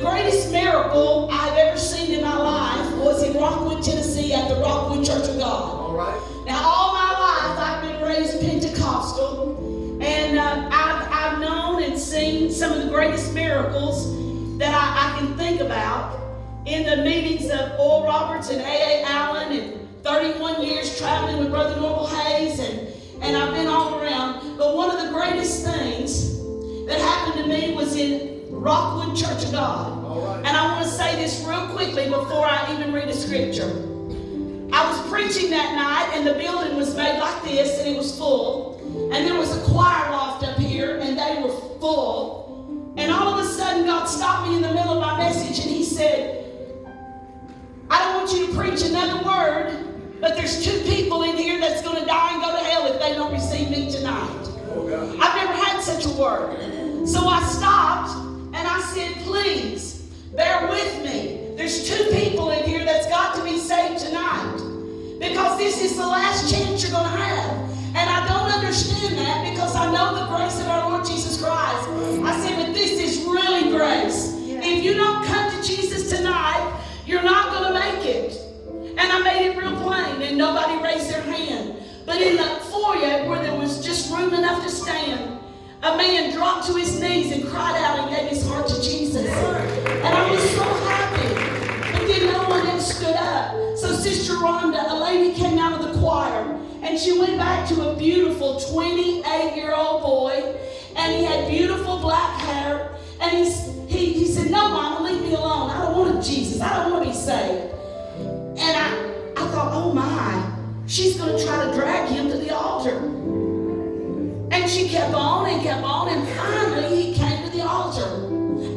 greatest miracle I've ever seen in my life was in Rockwood, Tennessee at the Rockwood Church of God. All right. Now, all my life I've been raised Pentecostal, and I've known and seen some of the greatest miracles that I can think about in the meetings of Oral Roberts and A.A. Allen, and 31 years traveling with Brother Norval Hayes, and I've been all around. But one of the greatest things that happened to me was in Rockwood Church of God. All right. And I want to say this real quickly before I even read a scripture. I was preaching that night, and the building was made like this, and it was full. And there was a choir loft up here, and they were full. And all of a sudden, God stopped me in the middle of my message, and He said, I don't want you to preach another word, but there's 2 people in here that's going to die and go to hell if they don't receive me tonight. Oh, God. I've never had such a word. So I stopped, and I said, please, bear with me. There's 2 people in here that's got to be saved tonight, because this is the last chance you're going to have. And I don't understand that, because I know the grace of our Lord Jesus Christ. I said, but this is really grace. If you don't come to Jesus tonight, you're not going to make it. And I made it real plain, and nobody raised their hand. But in the foyer, where there was just room enough to stand, a man dropped to his knees and cried out and gave his heart to Jesus. And I was so happy. But then no one else stood up. So Sister Rhonda, a lady, came out of the choir, and she went back to a beautiful 28-year-old boy, and he had beautiful black hair. And he said, no, Mama, leave me alone. I don't want Jesus. I don't want to be saved. And I thought, oh my, she's going to try to drag him to the altar. And she kept on, and finally he came to the altar.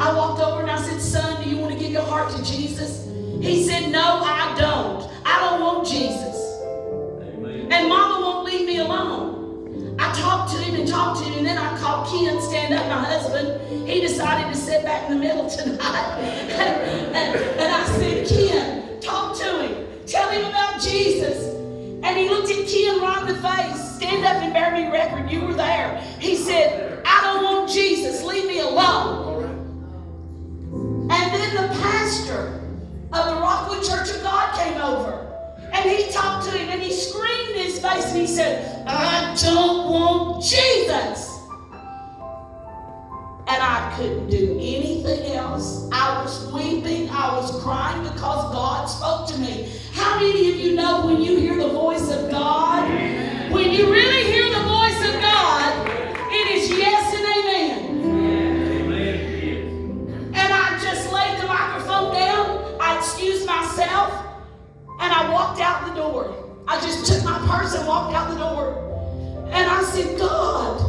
I walked over and I said, son, do you want to give your heart to Jesus? He said, no, I don't. I don't want Jesus. Amen. And Mama won't leave me alone. I talked to him, and then I called Ken, stand up, my husband. He decided to sit back in the middle tonight. and I said, Ken, talk to him. Tell him about Jesus. And he looked at Ken right in the face. Stand up and bear me record. You were there. He said, I don't want Jesus. Leave me alone. And then the pastor of the Rockwood Church of God came over. And he talked to him, and he screamed in his face, and he said, I don't want Jesus. And I couldn't do anything else. I was weeping. I was crying because God spoke to me. How many of you know when you hear the voice of God, when you really hear the voice of God, it is yes and amen. And I just laid the microphone down. I excused myself, and I walked out the door. I just took my purse and walked out the door. And I said, God,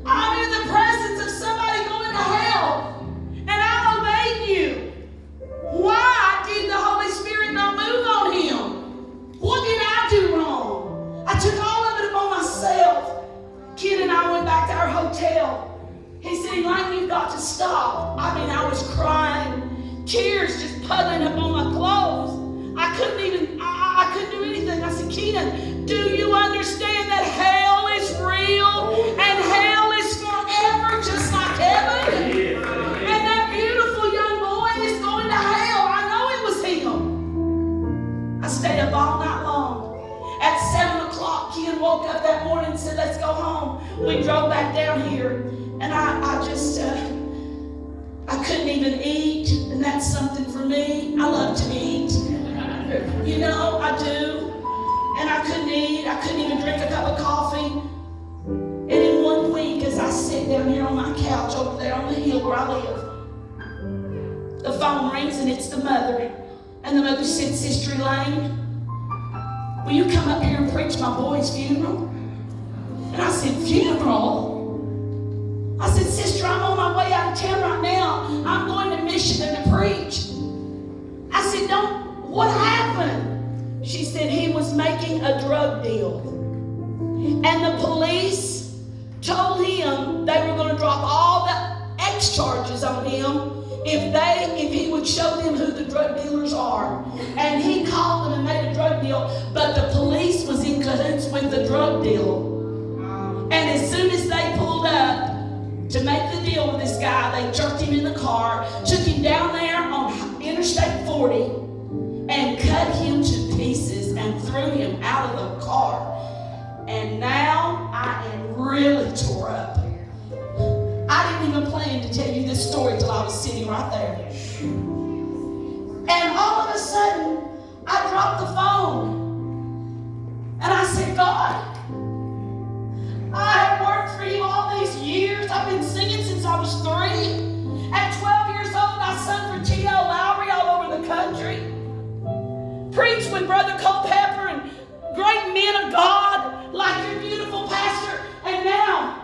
I'm in the presence of somebody going to hell, and I obeyed you. Why did the Holy Spirit not move on him? What did I do wrong? I took all of it upon myself. Ken and I went back to our hotel. He said, Elaine, you've got to stop. I mean, I was crying, tears just puddling up on my clothes. I couldn't do anything. I said, Ken, do you understand that hell is real and hell is forever, just like heaven? And that beautiful young boy is going to hell. I know it was him. I stayed up all night long. At 7 o'clock, Ken woke up that morning and said, let's go home. We drove back down here, and I just couldn't even eat, and that's something for me. I love to eat. You know, I do. And I couldn't eat. I couldn't even drink a cup of coffee. And in 1 week, as I sit down here on my couch over there on the hill where I live, the phone rings, and it's the mother. And the mother said, Sister Elaine, will you come up here and preach my boy's funeral? And I said, funeral? I said, Sister, I'm on my way out of town right now. I'm going to Michigan to preach. I said, what happened? She said he was making a drug deal. And the police told him they were going to drop all the X charges on him if he would show them who the drug dealers are. And he called them and made a drug deal, but the police was in cahoots with the drug deal. And as soon as they pulled up to make the deal with this guy. They jerked him in the car, took him down there on Interstate 40, and cut him to pieces and threw him out of the car. And now I am really tore up. I didn't even plan to tell you this story till I was sitting right there. And all of a sudden, I dropped the phone. And I said, God, I have worked for you all these years. I've been singing since I was 3. At 12 years old, I sung for T.L. Lowry all over the country. Preached with Brother Culpepper and great men of God like your beautiful pastor. And now,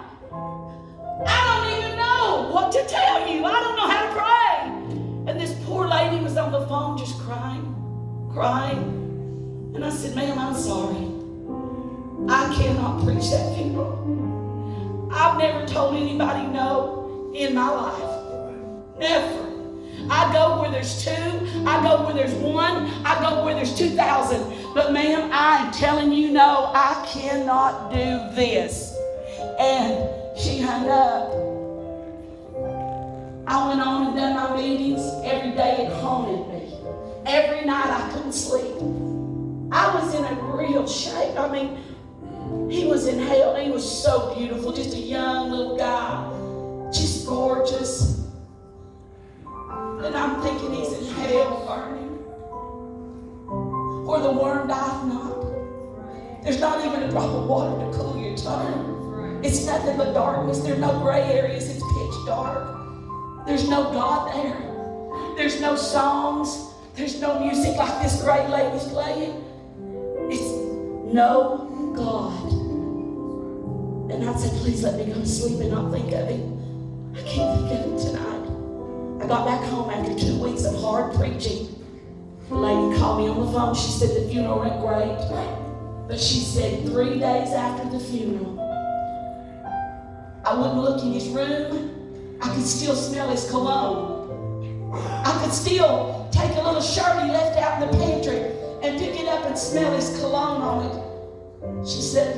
I don't even know what to tell you. I don't know how to pray. And this poor lady was on the phone just crying. And I said, ma'am, I'm sorry. I cannot preach that funeral. I've never told anybody no in my life. Never. I go where there's 2. I go where there's 1. I go where there's 2,000. But ma'am, I am telling you no, I cannot do this. And she hung up. I went on and done my meetings. Every day it haunted me. Every night I couldn't sleep. I was in a real shape. I mean, he was in hell. He was so beautiful. Just a young little guy. Just gorgeous. And I'm thinking he's in hell burning. Where the worm dieth not. There's not even a drop of water to cool your tongue. It's nothing but darkness. There's no gray areas. It's pitch dark. There's no God there. There's no songs. There's no music like this great lady's playing. It's no God. And I said, please let me go to sleep and not think of him. I can't think of him tonight. I got back home after 2 weeks of hard preaching. The lady called me on the phone. She said the funeral went great. But she said 3 days after the funeral, I wouldn't look in his room. I could still smell his cologne. I could still take a little shirt he left out in the pantry and pick it up and smell his cologne on it. She said,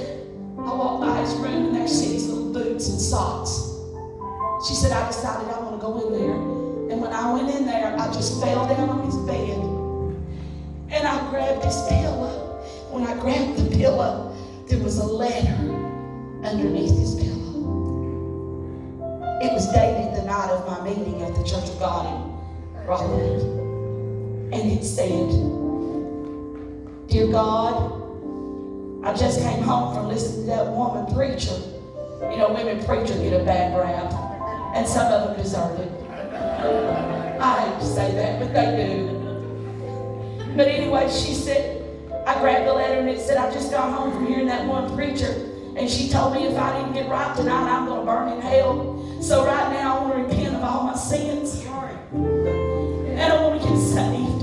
I walked by his room and there see his little boots and socks. She said, I decided I want to go in there. And when I went in there, I just fell down on his bed. And I grabbed his pillow. When I grabbed the pillow, there was a letter underneath his pillow. It was dated the night of my meeting at the Church of God in Rockland. And it said, Dear God, I just came home from listening to that woman preacher. You know, women preachers get a bad rap. And some of them deserve it. I hate to say that, but they do. But anyway, she said, I grabbed the letter and it said, I just got home from hearing that one preacher. And she told me if I didn't get right tonight, I'm going to burn in hell. So right now, I want to repent of all my sins. And I want to get saved.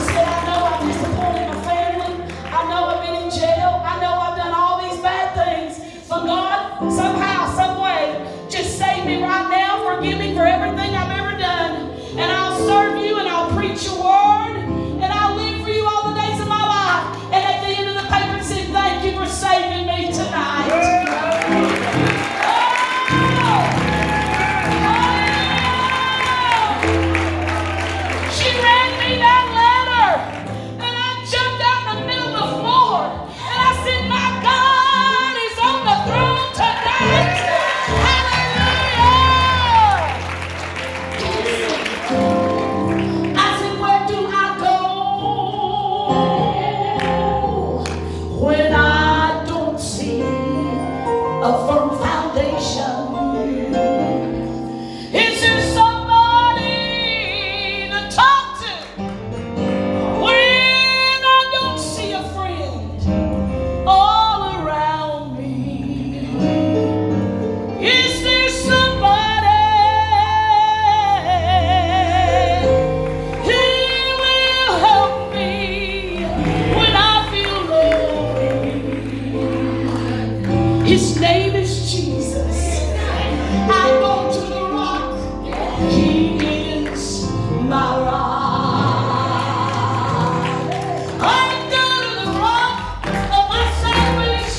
Said, I know I've disappointed my family. I know I've been in jail. I know I've done all these bad things. But God, somehow, some way, just save me right now. Forgive me for everything I've ever done. And I'll serve you and I'll preach your word. And I'll live for you all the days of my life. And at the end of the paper, it said, thank you for saving me tonight. His name is Jesus. I go to the rock. He is my rock. I go to the rock of my salvation.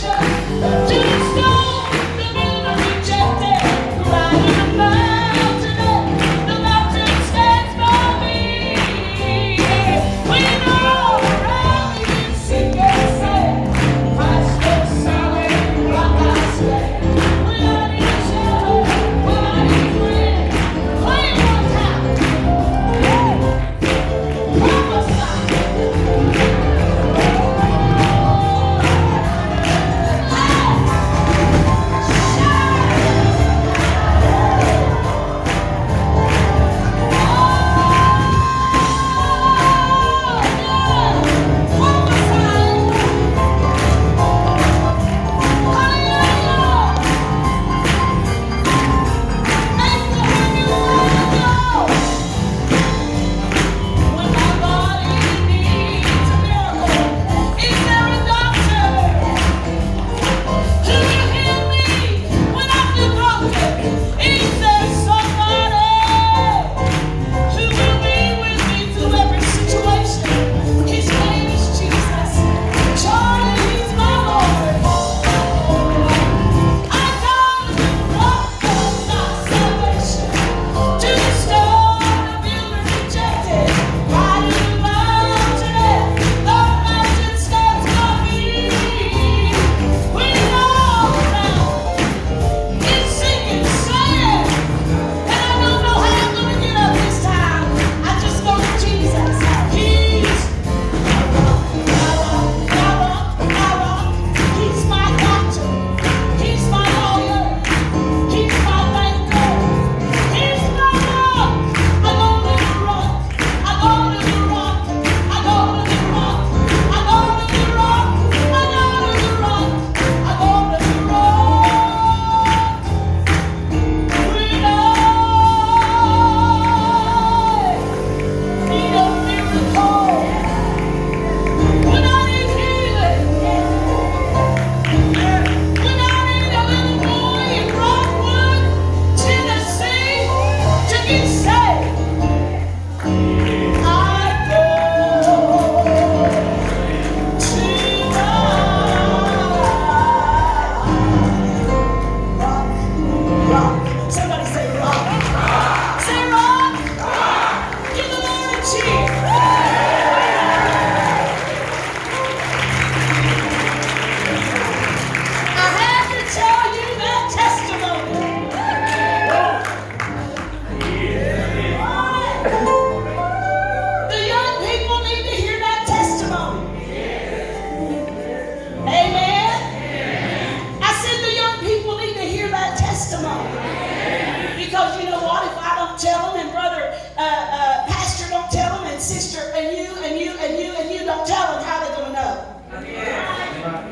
and you don't tell them, how they're going to know?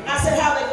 I said, how they